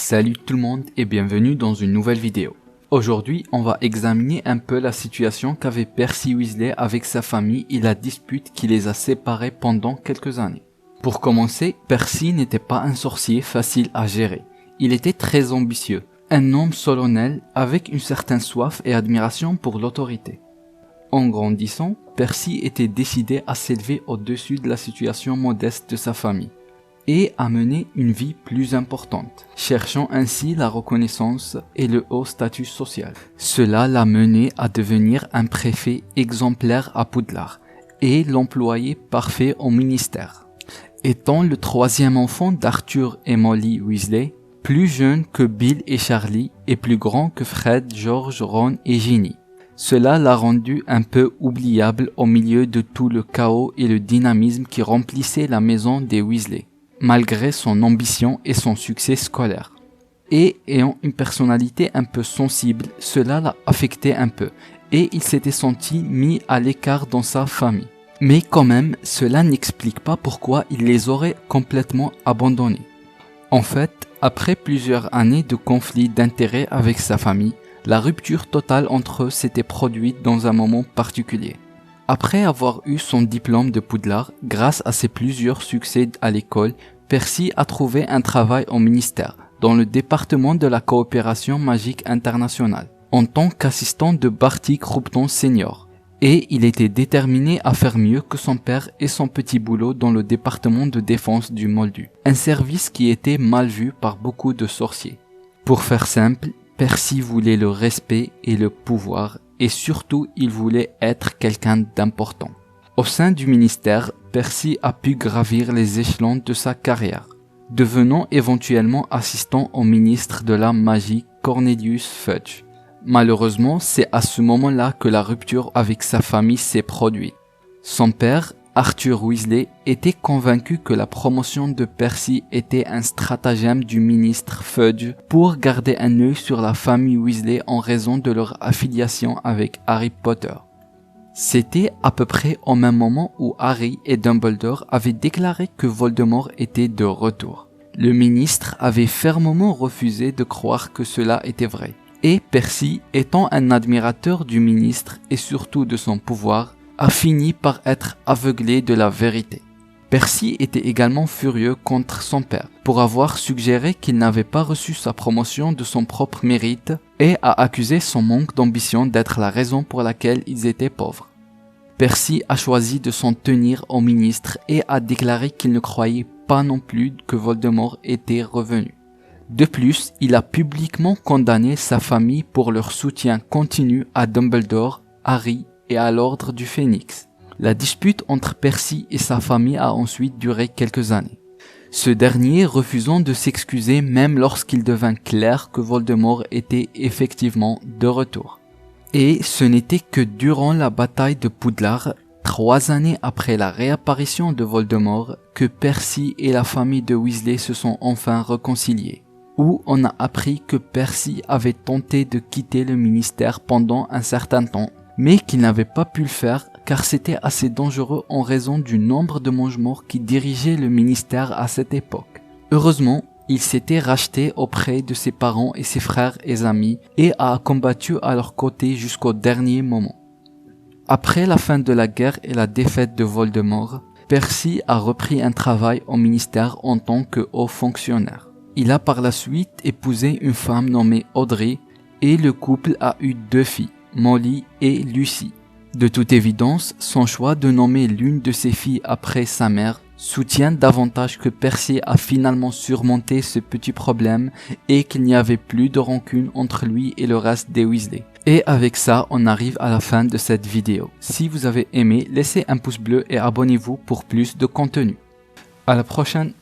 Salut tout le monde et bienvenue dans une nouvelle vidéo. Aujourd'hui, on va examiner un peu la situation qu'avait Percy Weasley avec sa famille et la dispute qui les a séparés pendant quelques années. Pour commencer, Percy n'était pas un sorcier facile à gérer. Il était très ambitieux, un homme solennel avec une certaine soif et admiration pour l'autorité. En grandissant, Percy était décidé à s'élever au-dessus de la situation modeste de sa famille et à mener une vie plus importante, cherchant ainsi la reconnaissance et le haut statut social. Cela l'a mené à devenir un préfet exemplaire à Poudlard et l'employé parfait au ministère. Étant le troisième enfant d'Arthur et Molly Weasley, plus jeune que Bill et Charlie et plus grand que Fred, George, Ron et Ginny. Cela l'a rendu un peu oubliable au milieu de tout le chaos et le dynamisme qui remplissait la maison des Weasley, malgré son ambition et son succès scolaire. Et ayant une personnalité un peu sensible, cela l'a affecté un peu, et il s'était senti mis à l'écart dans sa famille. Mais quand même, cela n'explique pas pourquoi il les aurait complètement abandonnés. En fait, après plusieurs années de conflits d'intérêts avec sa famille, la rupture totale entre eux s'était produite dans un moment particulier. Après avoir eu son diplôme de Poudlard, grâce à ses plusieurs succès à l'école, Percy a trouvé un travail au ministère, dans le département de la coopération magique internationale, en tant qu'assistant de Barty Croughton Senior. Et il était déterminé à faire mieux que son père et son petit boulot dans le département de défense du Moldu, un service qui était mal vu par beaucoup de sorciers. Pour faire simple, Percy voulait le respect et le pouvoir, et surtout il voulait être quelqu'un d'important. Au sein du ministère, Percy a pu gravir les échelons de sa carrière, devenant éventuellement assistant au ministre de la magie Cornelius Fudge. Malheureusement, c'est à ce moment-là que la rupture avec sa famille s'est produite. Son père, Arthur Weasley, était convaincu que la promotion de Percy était un stratagème du ministre Fudge pour garder un œil sur la famille Weasley en raison de leur affiliation avec Harry Potter. C'était à peu près au même moment où Harry et Dumbledore avaient déclaré que Voldemort était de retour. Le ministre avait fermement refusé de croire que cela était vrai. Et Percy, étant un admirateur du ministre et surtout de son pouvoir, a fini par être aveuglé de la vérité. Percy était également furieux contre son père pour avoir suggéré qu'il n'avait pas reçu sa promotion de son propre mérite et a accusé son manque d'ambition d'être la raison pour laquelle ils étaient pauvres. Percy a choisi de s'en tenir au ministre et a déclaré qu'il ne croyait pas non plus que Voldemort était revenu. De plus, il a publiquement condamné sa famille pour leur soutien continu à Dumbledore, Harry et à l'ordre du Phénix. La dispute entre Percy et sa famille a ensuite duré quelques années. Ce dernier refusant de s'excuser même lorsqu'il devint clair que Voldemort était effectivement de retour. Et ce n'était que durant la bataille de Poudlard, 3 années après la réapparition de Voldemort, que Percy et la famille de Weasley se sont enfin réconciliés, où on a appris que Percy avait tenté de quitter le ministère pendant un certain temps, mais qu'il n'avait pas pu le faire car c'était assez dangereux en raison du nombre de mange-morts qui dirigeaient le ministère à cette époque. Heureusement, il s'était racheté auprès de ses parents et ses frères et amis et a combattu à leur côté jusqu'au dernier moment. Après la fin de la guerre et la défaite de Voldemort, Percy a repris un travail au ministère en tant que haut fonctionnaire. Il a par la suite épousé une femme nommée Audrey et le couple a eu 2 filles, Molly et Lucy. De toute évidence, son choix de nommer l'une de ses filles après sa mère soutient davantage que Percy a finalement surmonté ce petit problème et qu'il n'y avait plus de rancune entre lui et le reste des Weasley. Et avec ça, on arrive à la fin de cette vidéo. Si vous avez aimé, laissez un pouce bleu et abonnez-vous pour plus de contenu. À la prochaine!